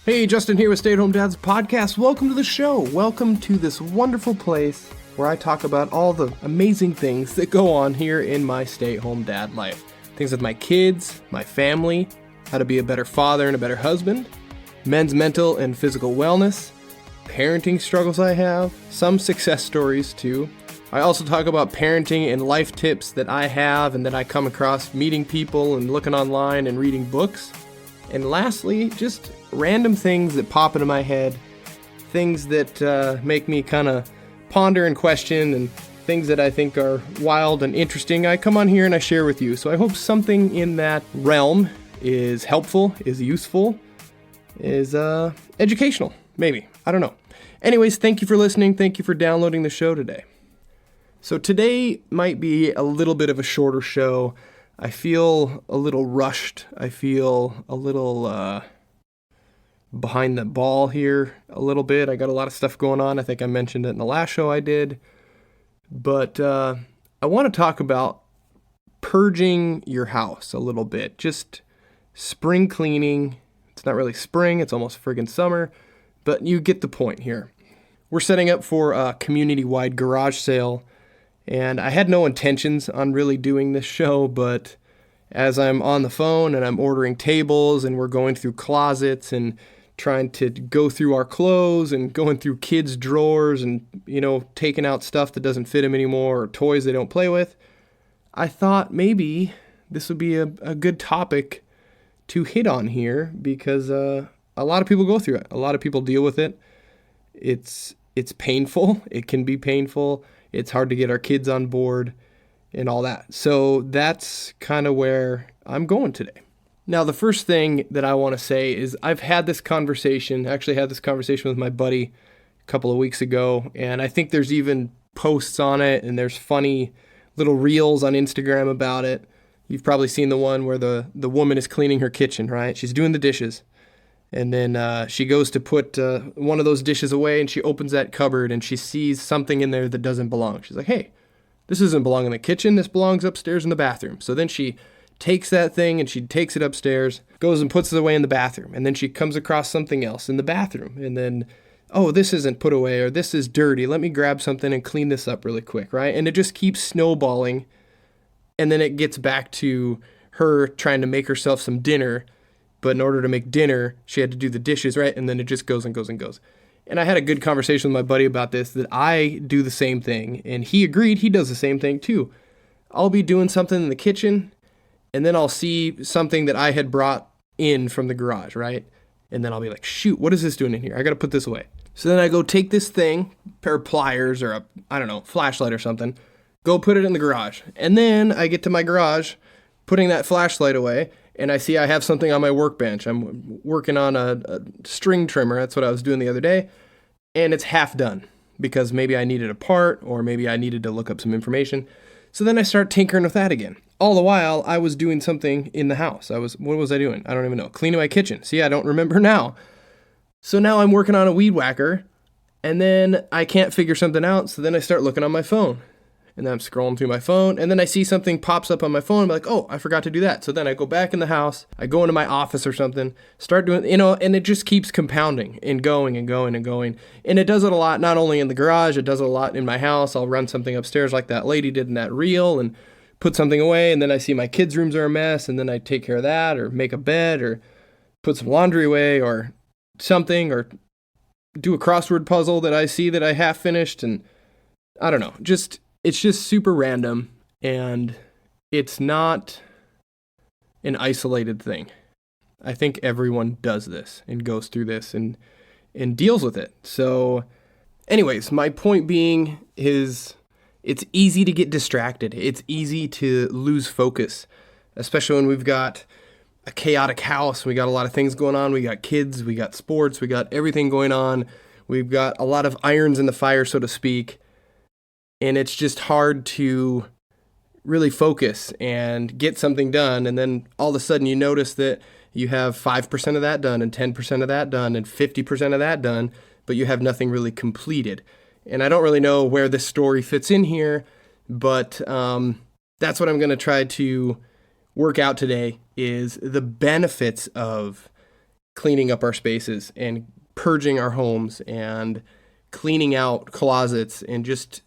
Hey, Justin here with Stay at Home Dads Podcast. Welcome to the show. Welcome to this wonderful place where I talk about all the amazing things that go on here in my stay-at-home dad life. Things with my kids, my family, how to be a better father and a better husband, men's mental and physical wellness, parenting struggles I have, some success stories too. I also talk about parenting and life tips that I have and that I come across meeting people and looking online and reading books. And lastly, just random things that pop into my head, things that make me kind of ponder and question, and things that I think are wild and interesting. I come on here and I share with you. So I hope something in that realm is helpful, is useful, is educational, maybe. I don't know. Anyways, thank you for listening. Thank you for downloading the show today. So today might be a little bit of a shorter show. I feel a little rushed. I feel a little behind the ball here a little bit. I got a lot of stuff going on. I think I mentioned it in the last show I did. But I want to talk about purging your house a little bit. Just spring cleaning. It's not really spring. It's almost friggin' summer. But you get the point here. We're setting up for a community-wide garage sale. And I had no intentions on really doing this show, but as I'm on the phone and I'm ordering tables and we're going through closets and trying to go through our clothes and going through kids' drawers and, taking out stuff that doesn't fit them anymore or toys they don't play with, I thought maybe this would be a good topic to hit on here because a lot of people go through it. A lot of people deal with it. It's painful. It can be painful. It's hard to get our kids on board and all that. So that's kind of where I'm going today. Now, the first thing that I want to say is I've had this conversation, with my buddy a couple of weeks ago, and I think there's even posts on it, and there's funny little reels on Instagram about it. You've probably seen the one where the woman is cleaning her kitchen, right? She's doing the dishes. And then she goes to put one of those dishes away, and she opens that cupboard, and she sees something in there that doesn't belong. She's like, hey, this doesn't belong in the kitchen. This belongs upstairs in the bathroom. So then she takes that thing, and she takes it upstairs, goes and puts it away in the bathroom. And then she comes across something else in the bathroom. And then, oh, this isn't put away, or this is dirty. Let me grab something and clean this up really quick, right? And it just keeps snowballing. And then it gets back to her trying to make herself some dinner. But in order to make dinner, she had to do the dishes, right? And then it just goes and goes and goes. And I had a good conversation with my buddy about this, that I do the same thing. And he agreed he does the same thing too. I'll be doing something in the kitchen, and then I'll see something that I had brought in from the garage, right? And then I'll be like, shoot, what is this doing in here? I got to put this away. So then I go take this thing, pair of pliers or flashlight or something, go put it in the garage. And then I get to my garage, putting that flashlight away, and I see I have something on my workbench. I'm working on a string trimmer. That's what I was doing the other day. And it's half done because maybe I needed a part or maybe I needed to look up some information. So then I start tinkering with that again. All the while, I was doing something in the house. What was I doing? I don't even know. Cleaning my kitchen. See, I don't remember now. So now I'm working on a weed whacker, and then I can't figure something out. So then I start looking on my phone. And then I'm scrolling through my phone, and then I see something pops up on my phone. I'm like, oh, I forgot to do that. So then I go back in the house, I go into my office or something, start doing, and it just keeps compounding and going and going and going. And it does it a lot, not only in the garage, it does it a lot in my house. I'll run something upstairs like that lady did in that reel and put something away, and then I see my kids' rooms are a mess, and then I take care of that or make a bed or put some laundry away or something, or do a crossword puzzle that I see that I half finished, and I don't know, it's just super random, and it's not an isolated thing. I think everyone does this and goes through this and deals with it. So anyways, my point being is it's easy to get distracted. It's easy to lose focus, especially when we've got a chaotic house. We got a lot of things going on. We got kids, we got sports, we got everything going on. We've got a lot of irons in the fire, so to speak. And it's just hard to really focus and get something done. And then all of a sudden you notice that you have 5% of that done and 10% of that done and 50% of that done, but you have nothing really completed. And I don't really know where this story fits in here, but that's what I'm going to try to work out today, is the benefits of cleaning up our spaces and purging our homes and cleaning out closets and just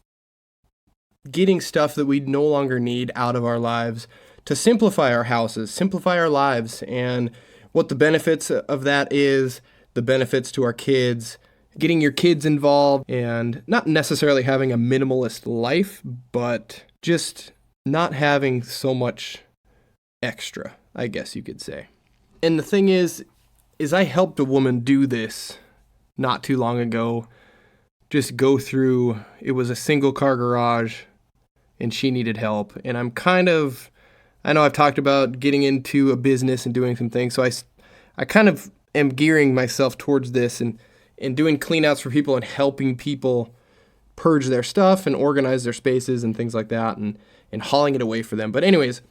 getting stuff that we no longer need out of our lives to simplify our houses, simplify our lives, and what the benefits of that is, the benefits to our kids, getting your kids involved, and not necessarily having a minimalist life, but just not having so much extra, I guess you could say. And the thing is I helped a woman do this not too long ago. Just go through, it was a single car garage, and she needed help. And I know I've talked about getting into a business and doing some things, so I kind of am gearing myself towards this and doing cleanouts for people and helping people purge their stuff and organize their spaces and things like that and hauling it away for them. But anyways,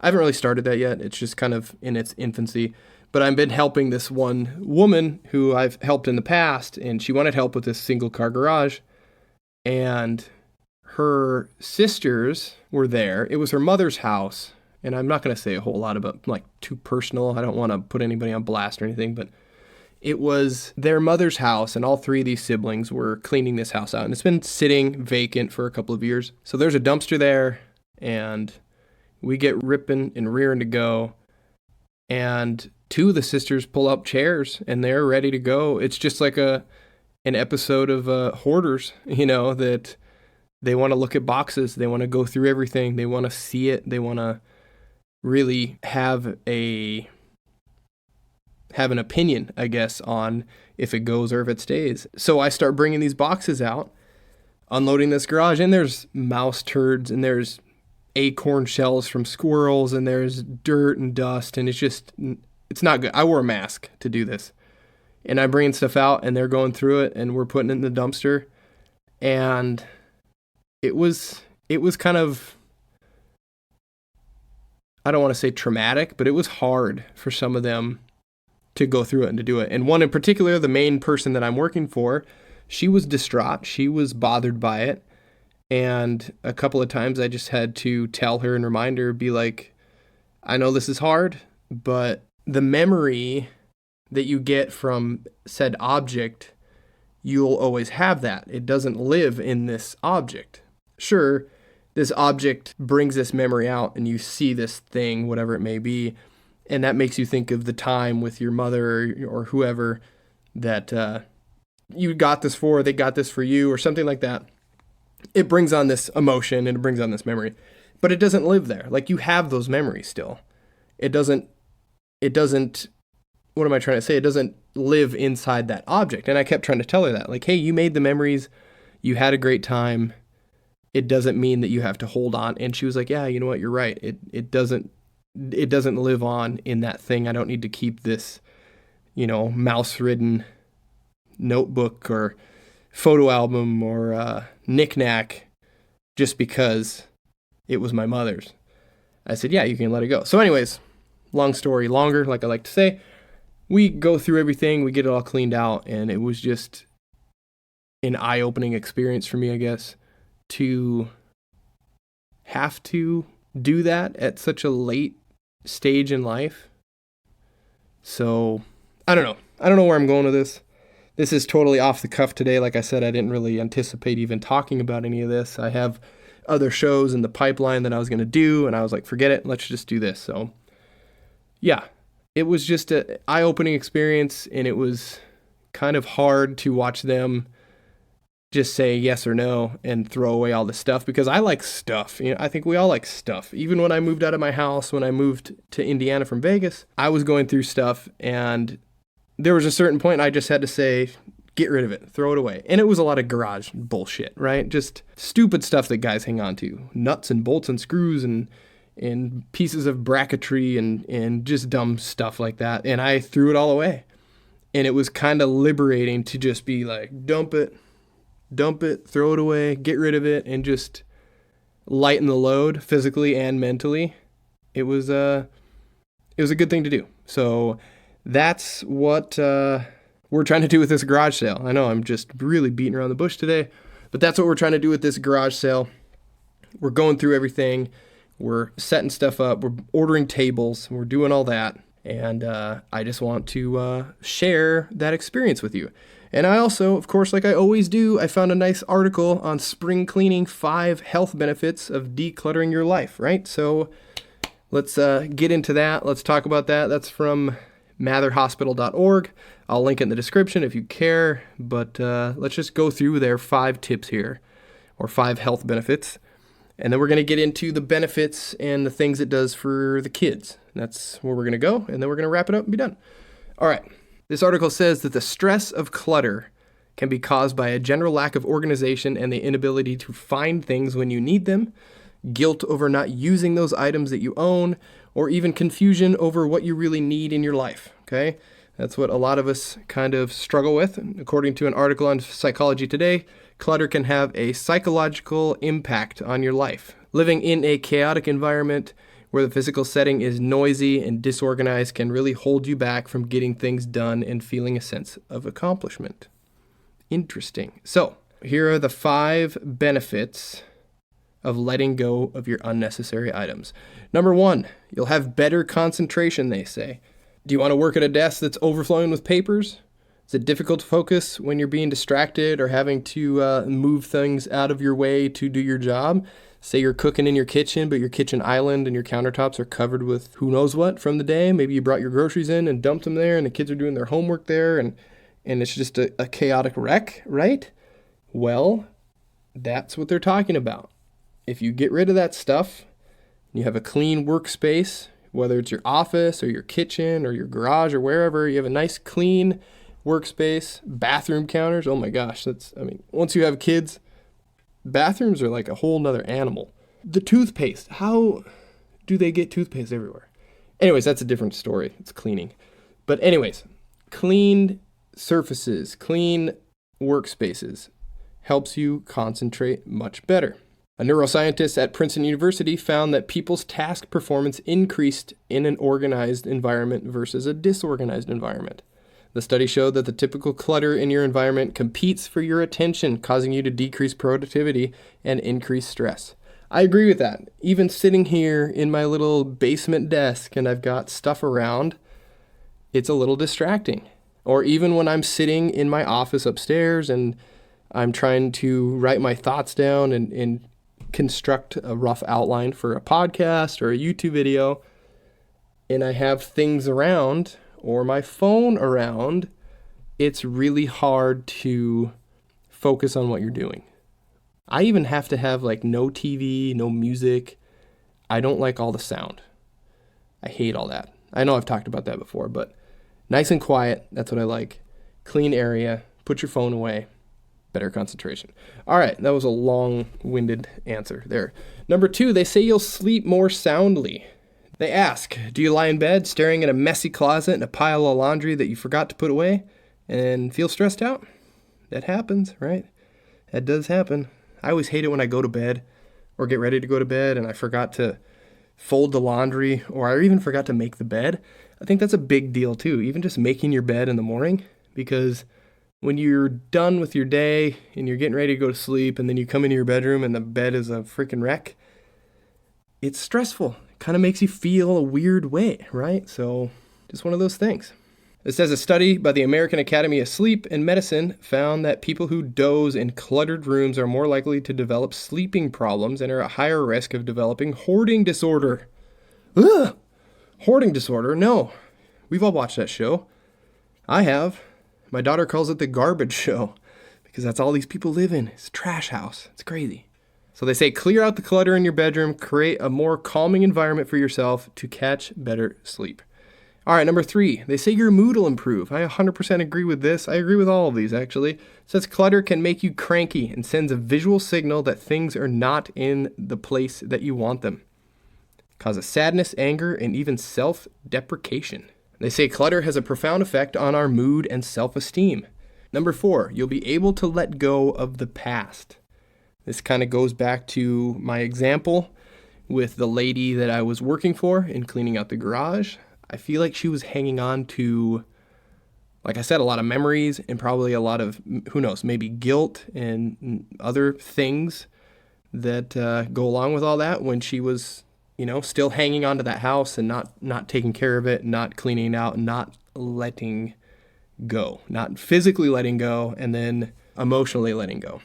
I haven't really started that yet. It's just kind of in its infancy. But I've been helping this one woman who I've helped in the past, and she wanted help with this single car garage. And her sisters were there. It was her mother's house. And I'm not going to say a whole lot about, like, too personal. I don't want to put anybody on blast or anything, but it was their mother's house, and all three of these siblings were cleaning this house out. And it's been sitting vacant for a couple of years. So there's a dumpster there, and we get ripping and rearing to go. And two of the sisters pull up chairs, and they're ready to go. It's just like an episode of Hoarders, that they want to look at boxes. They want to go through everything. They want to see it. They want to really have an opinion, I guess, on if it goes or if it stays. So I start bringing these boxes out, unloading this garage, and there's mouse turds, and there's acorn shells from squirrels, and there's dirt and dust, and it's not good. I wore a mask to do this, and I'm bringing stuff out, and they're going through it, and we're putting it in the dumpster, and it was kind of, I don't want to say traumatic, but it was hard for some of them to go through it and to do it. And one in particular, the main person that I'm working for, she was distraught. She was bothered by it. And a couple of times I just had to tell her and remind her, be like, I know this is hard, but the memory that you get from said object, you'll always have that. It doesn't live in this object. Sure, this object brings this memory out and you see this thing, whatever it may be, and that makes you think of the time with your mother or whoever that you got this for, they got this for you, or something like that. It brings on this emotion and it brings on this memory, but it doesn't live there. Like, you have those memories still. It doesn't, what am I trying to say? It doesn't live inside that object. And I kept trying to tell her that, like, hey, you made the memories, you had a great time. It doesn't mean that you have to hold on. And she was like, yeah, you know what? You're right. It doesn't live on in that thing. I don't need to keep this, mouse-ridden notebook or photo album or knick-knack just because it was my mother's. I said, yeah, you can let it go. So anyways, long story longer, like I like to say, we go through everything, we get it all cleaned out, and it was just an eye-opening experience for me, I guess, to have to do that at such a late stage in life. So I don't know where I'm going with this. This is totally off the cuff today. Like I said, I didn't really anticipate even talking about any of this. I have other shows in the pipeline that I was going to do, and I was like, forget it, let's just do this. So yeah, it was just an eye-opening experience, and it was kind of hard to watch them just say yes or no and throw away all the stuff, because I like stuff. I think we all like stuff. Even when I moved out of my house, when I moved to Indiana from Vegas, I was going through stuff, and there was a certain point I just had to say, get rid of it, throw it away. And it was a lot of garage bullshit, right? Just stupid stuff that guys hang on to. Nuts and bolts and screws and pieces of bracketry and just dumb stuff like that. And I threw it all away. And it was kind of liberating to just be like, dump it, throw it away, get rid of it, and just lighten the load physically and mentally. It was a good thing to do. So that's what we're trying to do with this garage sale. I know I'm just really beating around the bush today, but that's what we're trying to do with this garage sale. We're going through everything. We're setting stuff up. We're ordering tables. We're doing all that. And I just want to share that experience with you. And I also, of course, like I always do, I found a nice article on spring cleaning, 5 health benefits of decluttering your life, right? So let's get into that. Let's talk about that. That's from matherhospital.org. I'll link it in the description if you care, but let's just go through their 5 tips here, or 5 health benefits. And then we're going to get into the benefits and the things it does for the kids. That's where we're going to go, and then we're going to wrap it up and be done. All right. This article says that the stress of clutter can be caused by a general lack of organization and the inability to find things when you need them, guilt over not using those items that you own, or even confusion over what you really need in your life, okay? That's what a lot of us kind of struggle with. According to an article on Psychology Today, clutter can have a psychological impact on your life. Living in a chaotic environment where the physical setting is noisy and disorganized can really hold you back from getting things done and feeling a sense of accomplishment. Interesting. So, here are the 5 benefits of letting go of your unnecessary items. Number 1, you'll have better concentration, they say. Do you want to work at a desk that's overflowing with papers? Is it difficult to focus when you're being distracted or having to move things out of your way to do your job? Say you're cooking in your kitchen, but your kitchen island and your countertops are covered with who knows what from the day. Maybe you brought your groceries in and dumped them there, and the kids are doing their homework there, and it's just a chaotic wreck, right? Well, that's what they're talking about. If you get rid of that stuff, you have a clean workspace, whether it's your office or your kitchen or your garage or wherever, you have a nice clean workspace, bathroom counters. Oh my gosh, once you have kids, bathrooms are like a whole nother animal. The toothpaste, how do they get toothpaste everywhere? Anyways, that's a different story. It's cleaning. But anyways, clean surfaces, clean workspaces helps you concentrate much better. A neuroscientist at Princeton University found that people's task performance increased in an organized environment versus a disorganized environment. The study showed that the typical clutter in your environment competes for your attention, causing you to decrease productivity and increase stress. I agree with that. Even sitting here in my little basement desk and I've got stuff around, it's a little distracting. Or even when I'm sitting in my office upstairs and I'm trying to write my thoughts down and construct a rough outline for a podcast or a YouTube video, and I have things around or my phone around, it's really hard to focus on what you're doing. I even have to have no TV, no music. I don't like all the sound. I hate all that. I know I've talked about that before, but nice and quiet, that's what I like. Clean area, put your phone away, better concentration. All right, that was a long-winded answer there. Number 2, they say you'll sleep more soundly. They ask, do you lie in bed staring at a messy closet and a pile of laundry that you forgot to put away and feel stressed out? That happens, right? That does happen. I always hate it when I go to bed or get ready to go to bed and I forgot to fold the laundry or I even forgot to make the bed. I think that's a big deal too, even just making your bed in the morning, because when you're done with your day and you're getting ready to go to sleep and then you come into your bedroom and the bed is a freaking wreck, it's stressful. Kind of makes you feel a weird way, right? So just one of those things. It says a study by the American Academy of Sleep and Medicine found that people who doze in cluttered rooms are more likely to develop sleeping problems and are at higher risk of developing hoarding disorder. Ugh! Hoarding disorder? No. We've all watched that show. I have. My daughter calls it the garbage show because that's all these people live in. It's a trash house. It's crazy. So they say clear out the clutter in your bedroom, create a more calming environment for yourself to catch better sleep. All right, number 3, they say your mood will improve. I 100% agree with this. I agree with all of these, actually. It says clutter can make you cranky and sends a visual signal that things are not in the place that you want them. It causes sadness, anger, and even self-deprecation. They say clutter has a profound effect on our mood and self-esteem. Number 4, you'll be able to let go of the past. This kind of goes back to my example with the lady that I was working for in cleaning out the garage. I feel like she was hanging on to, like I said, a lot of memories and probably a lot of, who knows, maybe guilt and other things that go along with all that when she was still hanging on to that house and not taking care of it, not cleaning it out, not letting go, not physically letting go, and then emotionally letting go.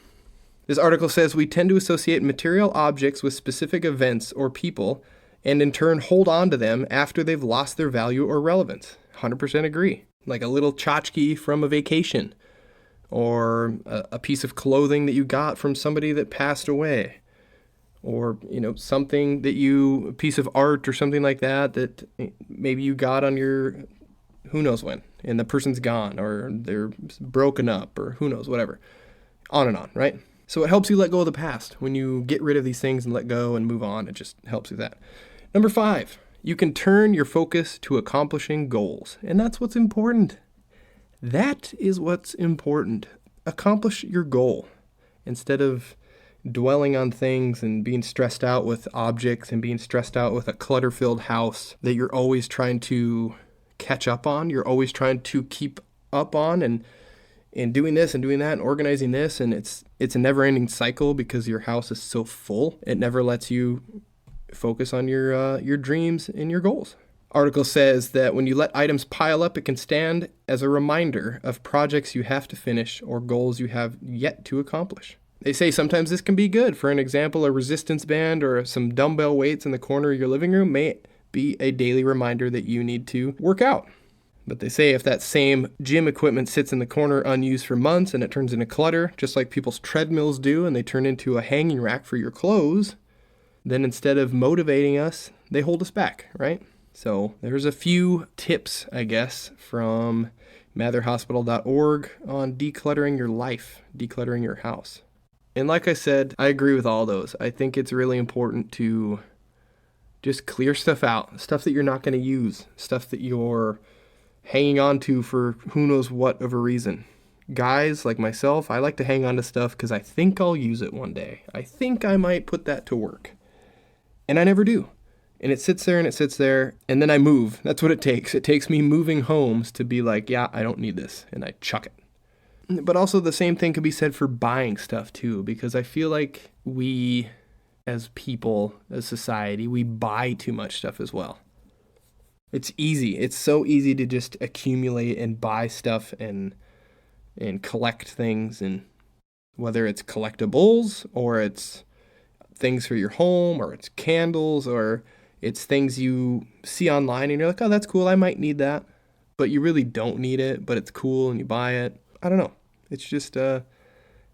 This article says we tend to associate material objects with specific events or people and in turn hold on to them after they've lost their value or relevance. 100% agree. Like a little tchotchke from a vacation, or a piece of clothing that you got from somebody that passed away, or something that a piece of art or something like that maybe you got on your who knows when, and the person's gone or they're broken up or who knows, whatever, on and on, right? So it helps you let go of the past. When you get rid of these things and let go and move on, it just helps with that. Number 5, you can turn your focus to accomplishing goals. And that's what's important. That is what's important. Accomplish your goal instead of dwelling on things and being stressed out with objects and being stressed out with a clutter-filled house that you're always trying to catch up on. You're always trying to keep up on and doing this and doing that and organizing this. And it's a never-ending cycle because your house is so full. It never lets you focus on your dreams and your goals. Article says that when you let items pile up, it can stand as a reminder of projects you have to finish or goals you have yet to accomplish. They say sometimes this can be good. For an example, a resistance band or some dumbbell weights in the corner of your living room may be a daily reminder that you need to work out. But they say if that same gym equipment sits in the corner unused for months and it turns into clutter, just like people's treadmills do, and they turn into a hanging rack for your clothes, then instead of motivating us, they hold us back, right? So there's a few tips, I guess, from matherhospital.org on decluttering your life, decluttering your house. And like I said, I agree with all those. I think it's really important to just clear stuff out, stuff that you're not going to use, stuff that you're hanging on to for who knows what of a reason. Guys like myself, I like to hang on to stuff because I think I'll use it one day. I think I might put that to work. And I never do. And it sits there and it sits there, and then I move. That's what it takes. It takes me moving homes to be like, yeah, I don't need this, and I chuck it. But also the same thing could be said for buying stuff too, because I feel like we, as people, as society, we buy too much stuff as well. It's easy. It's so easy to just accumulate and buy stuff and collect things, and whether it's collectibles or it's things for your home or it's candles or it's things you see online and you're like, oh, that's cool, I might need that. But you really don't need it, but it's cool and you buy it. I don't know. It's just,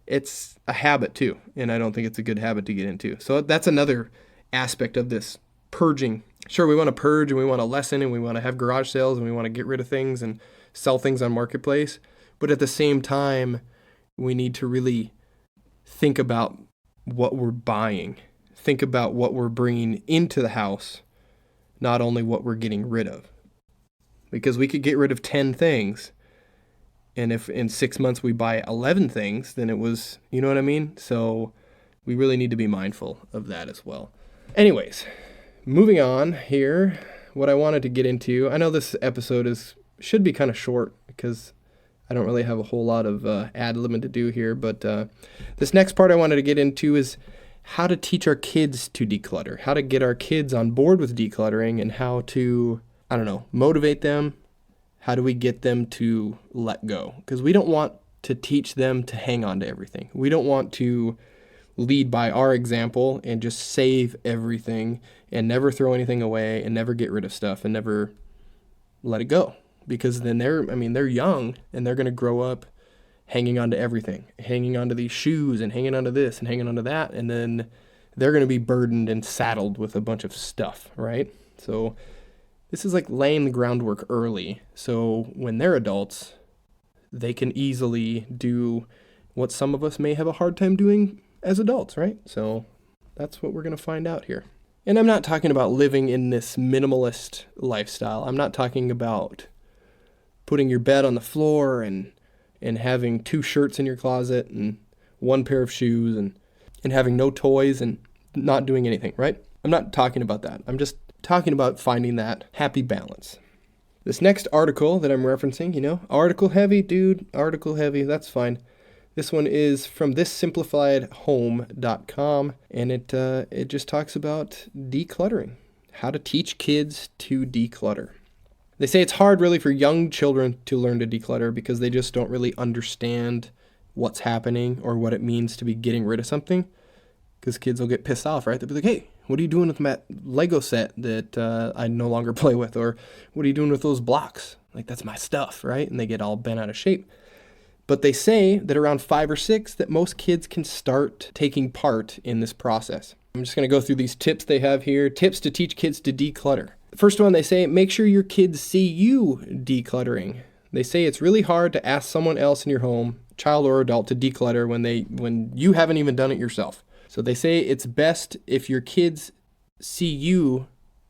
it's a habit too. And I don't think it's a good habit to get into. So that's another aspect of this purging. Sure, we want to purge and we want to lessen and we want to have garage sales and we want to get rid of things and sell things on Marketplace. But at the same time, we need to really think about what we're buying. Think about what we're bringing into the house, not only what we're getting rid of. Because we could get rid of 10 things, and if in 6 months we buy 11 things, then it was, you know what I mean? So we really need to be mindful of that as well. Anyways, moving on here, what I wanted to get into, I know this episode should be kind of short because I don't really have a whole lot of ad-libbing to do here, but this next part I wanted to get into is how to teach our kids to declutter, how to get our kids on board with decluttering, and how to, motivate them. How do we get them to let go? Because we don't want to teach them to hang on to everything. We don't want to lead by our example and just save everything and never throw anything away and never get rid of stuff and never let it go. Because then they're young and they're going to grow up hanging on to everything, hanging on to these shoes and hanging on to this and hanging on to that. And then they're going to be burdened and saddled with a bunch of stuff, right? So this is like laying the groundwork early. So when they're adults, they can easily do what some of us may have a hard time doing as adults, right? So that's what we're going to find out here. And I'm not talking about living in this minimalist lifestyle. I'm not talking about putting your bed on the floor and having 2 shirts in your closet and 1 pair of shoes and having no toys and not doing anything, right? I'm not talking about that. I'm just talking about finding that happy balance. This next article that I'm referencing, article heavy, dude, article heavy, that's fine. This one is from thissimplifiedhome.com, and it just talks about decluttering. how to teach kids to declutter. They say it's hard really for young children to learn to declutter because they just don't really understand what's happening or what it means to be getting rid of something. Because kids will get pissed off, right? They'll be like, hey, what are you doing with my Lego set that I no longer play with? Or what are you doing with those blocks? Like, that's my stuff, right? And they get all bent out of shape. But they say that around 5 or 6 that most kids can start taking part in this process. I'm just going to go through these tips they have here. Tips to teach kids to declutter. First one, they say, make sure your kids see you decluttering. They say it's really hard to ask someone else in your home, child or adult, to declutter when you haven't even done it yourself. So they say it's best if your kids see you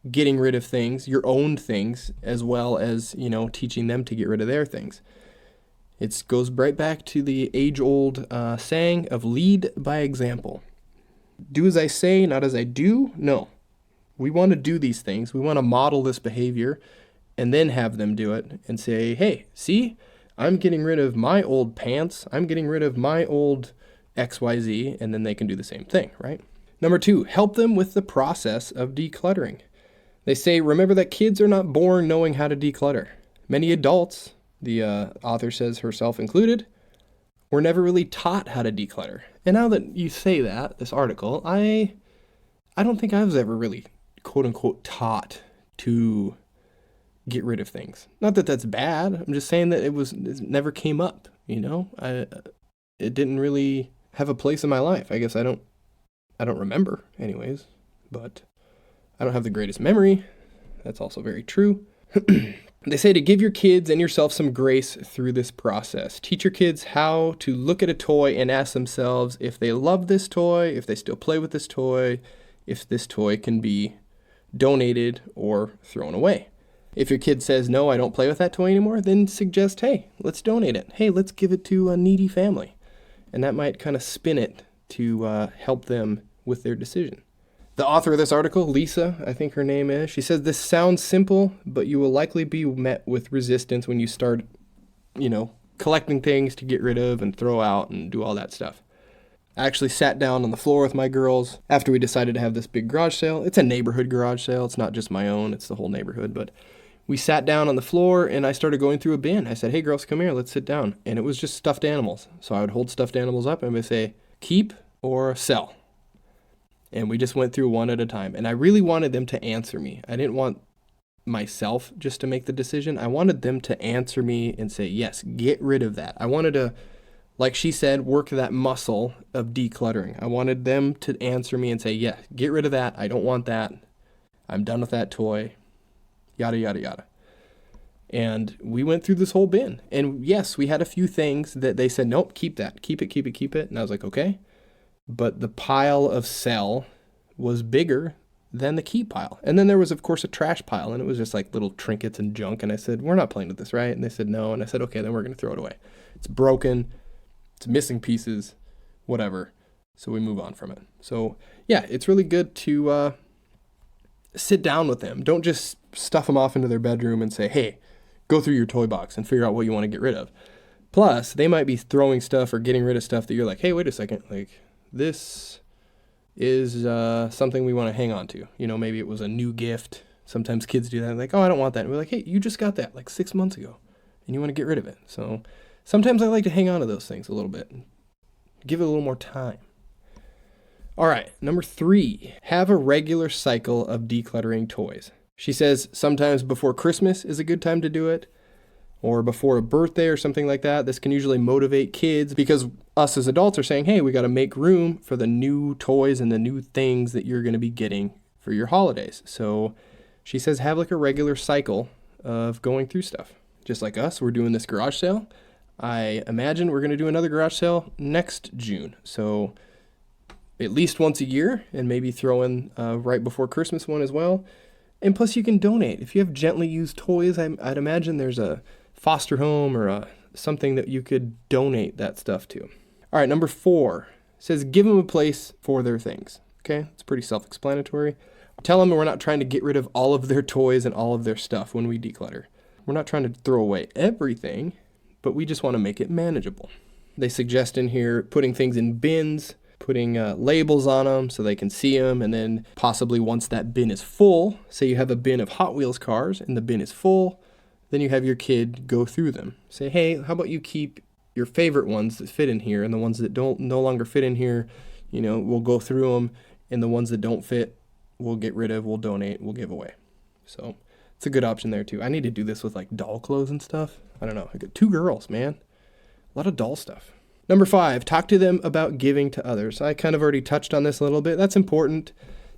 getting rid of things, your own things, as well as, teaching them to get rid of their things. It goes right back to the age-old saying of lead by example. Do as I say, not as I do. No. We want to do these things. We want to model this behavior and then have them do it and say, hey, see, I'm getting rid of my old pants. I'm getting rid of my old XYZ, and then they can do the same thing, right? Number 2, help them with the process of decluttering. They say, remember that kids are not born knowing how to declutter. Many adults, the author says herself included, were never really taught how to declutter. And now that you say that, this article, I don't think I was ever really, quote unquote, taught to get rid of things. Not that that's bad. I'm just saying that it never came up, it didn't really have a place in my life. I guess I don't remember anyways, but I don't have the greatest memory. That's also very true. They say to give your kids and yourself some grace through this process. Teach your kids how to look at a toy and ask themselves if they love this toy, if they still play with this toy, if this toy can be donated or thrown away. If your kid says, no, I don't play with that toy anymore, then suggest, hey, let's donate it. Hey, let's give it to a needy family. And that might kind of spin it to help them with their decision. The author of this article, Lisa, I think her name is, she says, this sounds simple, but you will likely be met with resistance when you start, collecting things to get rid of and throw out and do all that stuff. I actually sat down on the floor with my girls after we decided to have this big garage sale. It's a neighborhood garage sale. It's not just my own. It's the whole neighborhood. But we sat down on the floor and I started going through a bin. I said, hey, girls, come here. Let's sit down. And it was just stuffed animals. So I would hold stuffed animals up and I would say, keep or sell. And we just went through one at a time. And I really wanted them to answer me. I didn't want myself just to make the decision. I wanted them to answer me and say, yes, get rid of that. I wanted to, like she said, work that muscle of decluttering. I wanted them to answer me and say, yeah, get rid of that. I don't want that. I'm done with that toy. Yada, yada, yada. And we went through this whole bin. And yes, we had a few things that they said, nope, keep that. Keep it, keep it, keep it. And I was like, okay. But the pile of sell was bigger than the keep pile. And then there was, of course, a trash pile. And it was just like little trinkets and junk. And I said, we're not playing with this, right? And they said, no. And I said, okay, then we're going to throw it away. It's broken. It's missing pieces, whatever. So we move on from it. So yeah, it's really good to sit down with them. Don't just stuff them off into their bedroom and say, hey, go through your toy box and figure out what you want to get rid of. Plus, they might be throwing stuff or getting rid of stuff that you're like, hey, wait a second. Like, this is something we want to hang on to. Maybe it was a new gift. Sometimes kids do that. Like, oh, I don't want that. And we're like, hey, you just got that like 6 months ago and you want to get rid of it. So sometimes I like to hang on to those things a little bit. Give it a little more time. All right, number 3, have a regular cycle of decluttering toys. She says sometimes before Christmas is a good time to do it, or before a birthday or something like that. This can usually motivate kids because us as adults are saying, hey, we got to make room for the new toys and the new things that you're going to be getting for your holidays. So she says have like a regular cycle of going through stuff. Just like us, we're doing this garage sale. I imagine we're going to do another garage sale next June. So at least once a year, and maybe throw in right before Christmas one as well. And plus you can donate. If you have gently used toys, I'd imagine there's a foster home or something that you could donate that stuff to. All right, number 4 says give them a place for their things. Okay, it's pretty self-explanatory. Tell them we're not trying to get rid of all of their toys and all of their stuff when we declutter. We're not trying to throw away everything, but we just want to make it manageable. They suggest in here putting things in bins putting labels on them so they can see them, and then possibly once that bin is full, say you have a bin of Hot Wheels cars and the bin is full, then you have your kid go through them. Say, hey, how about you keep your favorite ones that fit in here, and the ones that don't no longer fit in here, we'll go through them, and the ones that don't fit, we'll get rid of, we'll donate, we'll give away. So it's a good option there too. I need to do this with like doll clothes and stuff. I don't know. I got 2 girls, man. A lot of doll stuff. Number 5, talk to them about giving to others. I kind of already touched on this a little bit. That's important.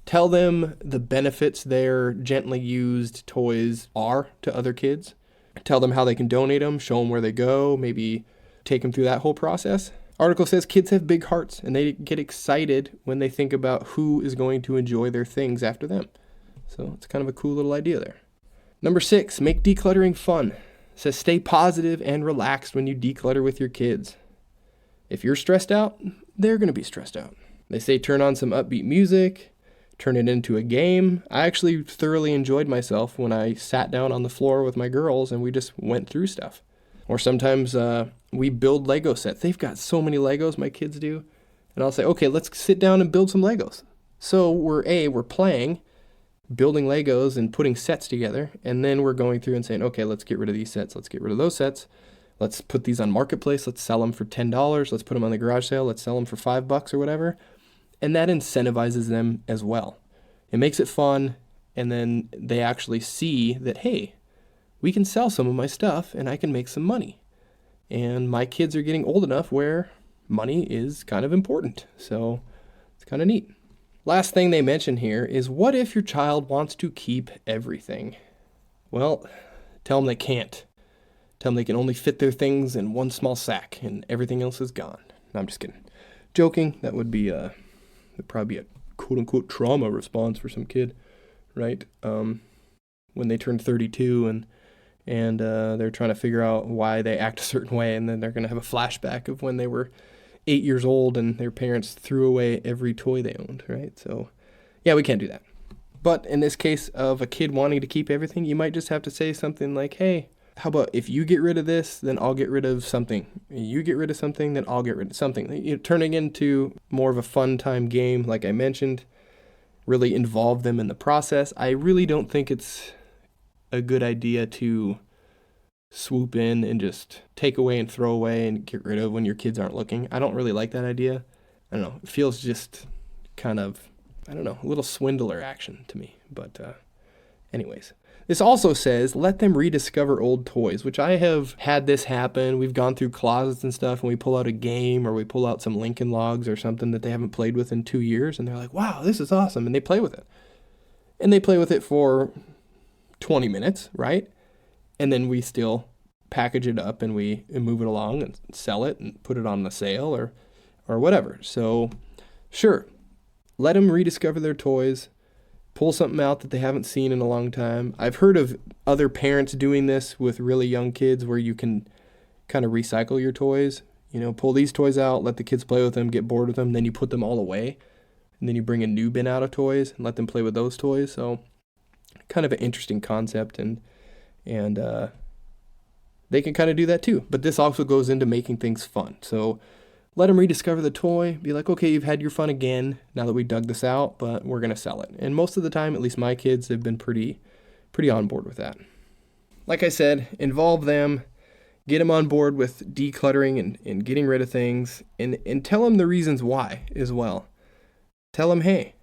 Tell them the benefits their gently used toys are to other kids. Tell them how they can donate them, show them where they go, maybe take them through that whole process. Article says kids have big hearts and they get excited when they think about who is going to enjoy their things after them. So it's kind of a cool little idea there. Number 6, make decluttering fun. It says stay positive and relaxed when you declutter with your kids. If you're stressed out, they're going to be stressed out. They say turn on some upbeat music, turn it into a game. I actually thoroughly enjoyed myself when I sat down on the floor with my girls and we just went through stuff. Or sometimes we build Lego sets. They've got so many Legos, my kids do. And I'll say, okay, let's sit down and build some Legos. So we're playing, building Legos and putting sets together. And then we're going through and saying, okay, let's get rid of these sets. Let's get rid of those sets. Let's put these on Marketplace. Let's sell them for $10. Let's put them on the garage sale. Let's sell them for $5 or whatever. And that incentivizes them as well. It makes it fun. And then they actually see that, hey, we can sell some of my stuff and I can make some money. And my kids are getting old enough where money is kind of important. So it's kind of neat. Last thing they mention here is, what if your child wants to keep everything? Well, tell them they can't. Tell them they can only fit their things in one small sack and everything else is gone. No, I'm just kidding. Joking. That would probably be a quote-unquote trauma response for some kid, right? When they turn 32 and they're trying to figure out why they act a certain way, and then they're going to have a flashback of when they were 8 years old and their parents threw away every toy they owned, right? So, yeah, we can't do that. But in this case of a kid wanting to keep everything, you might just have to say something like, hey, how about if you get rid of this, then I'll get rid of something. You get rid of something, then I'll get rid of something. Turning into more of a fun time game, like I mentioned, really involve them in the process. I really don't think it's a good idea to swoop in and just take away and throw away and get rid of when your kids aren't looking. I don't really like that idea. I don't know. It feels just kind of, a little swindler action to me. But anyways. This also says, let them rediscover old toys, which I have had this happen. We've gone through closets and stuff, and we pull out a game or we pull out some Lincoln Logs or something that they haven't played with in 2 years, and they're like, wow, this is awesome, and they play with it. And they play with it for 20 minutes, right? And then we still package it up and we move it along and sell it and put it on the sale or whatever. So, sure, let them rediscover their toys. Pull something out that they haven't seen in a long time. I've heard of other parents doing this with really young kids where you can kind of recycle your toys. Pull these toys out, let the kids play with them, get bored with them, then you put them all away. And then you bring a new bin out of toys and let them play with those toys. So kind of an interesting concept, and they can kind of do that too. But this also goes into making things fun. So let them rediscover the toy. Be like, okay, you've had your fun again now that we dug this out, but we're going to sell it. And most of the time, at least my kids, have been pretty on board with that. Like I said, involve them, get them on board with decluttering and getting rid of things, and tell them the reasons why as well. Tell them, hey,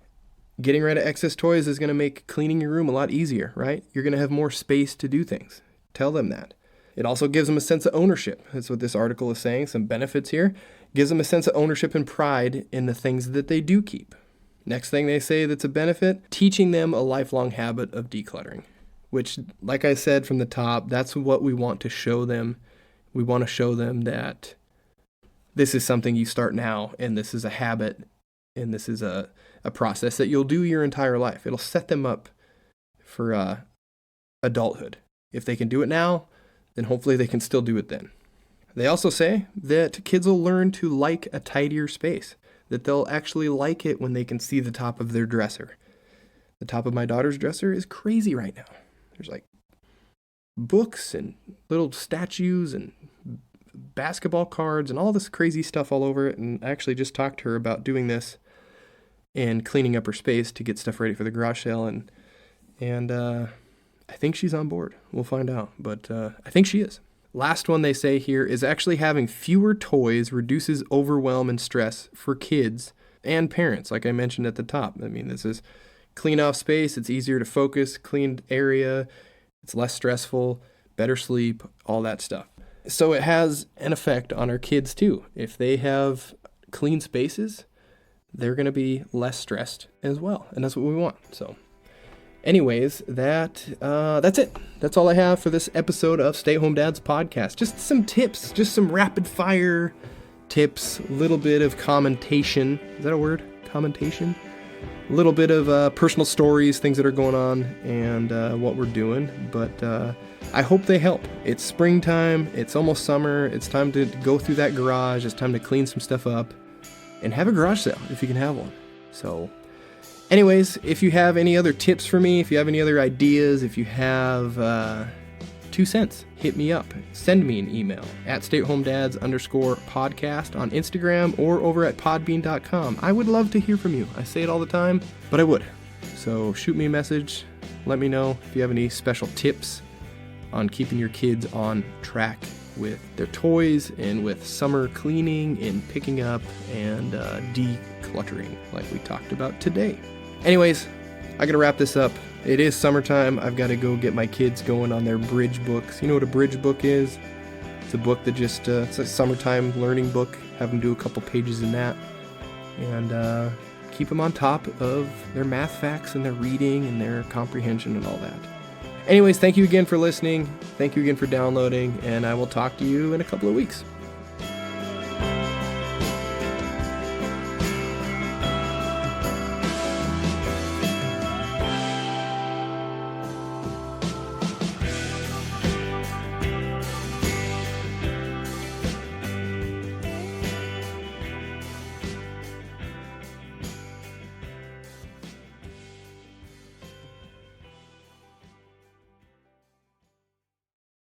getting rid of excess toys is going to make cleaning your room a lot easier, right? You're going to have more space to do things. Tell them that. It also gives them a sense of ownership. That's what this article is saying, some benefits here. Gives them a sense of ownership and pride in the things that they do keep. Next thing they say that's a benefit, teaching them a lifelong habit of decluttering, which, like I said from the top, that's what we want to show them. We want to show them that this is something you start now, and this is a habit, and this is a process that you'll do your entire life. It'll set them up for adulthood. If they can do it now, then hopefully they can still do it then. They also say that kids will learn to like a tidier space, that they'll actually like it when they can see the top of their dresser. The top of my daughter's dresser is crazy right now. There's like books and little statues and basketball cards and all this crazy stuff all over it. And I actually just talked to her about doing this and cleaning up her space to get stuff ready for the garage sale. And I think she's on board. We'll find out, but I think she is. Last one they say here is actually having fewer toys reduces overwhelm and stress for kids and parents, like I mentioned at the top. I mean, this is clean off space. It's easier to focus, cleaned area. It's less stressful, better sleep, all that stuff. So it has an effect on our kids too. If they have clean spaces, they're going to be less stressed as well. And that's what we want. So anyways, that's it. That's all I have for this episode of Stay Home Dad's podcast. Just some tips, just some rapid fire tips, a little bit of commentation. Is that a word? Commentation? A little bit of personal stories, things that are going on, and what we're doing. But I hope they help. It's springtime. It's almost summer. It's time to go through that garage. It's time to clean some stuff up and have a garage sale if you can have one. So anyways, if you have any other tips for me, if you have any other ideas, if you have 2 cents, hit me up. Send me an email at stayhomedads_podcast on Instagram or over at podbean.com. I would love to hear from you. I say it all the time, but I would. So shoot me a message. Let me know if you have any special tips on keeping your kids on track with their toys and with summer cleaning and picking up and decluttering like we talked about today. Anyways, I gotta wrap this up. It is summertime. I've got to go get my kids going on their bridge books. You know what a bridge book is? It's a book that just, it's a summertime learning book. Have them do a couple pages in that. And keep them on top of their math facts and their reading and their comprehension and all that. Anyways, thank you again for listening. Thank you again for downloading. And I will talk to you in a couple of weeks.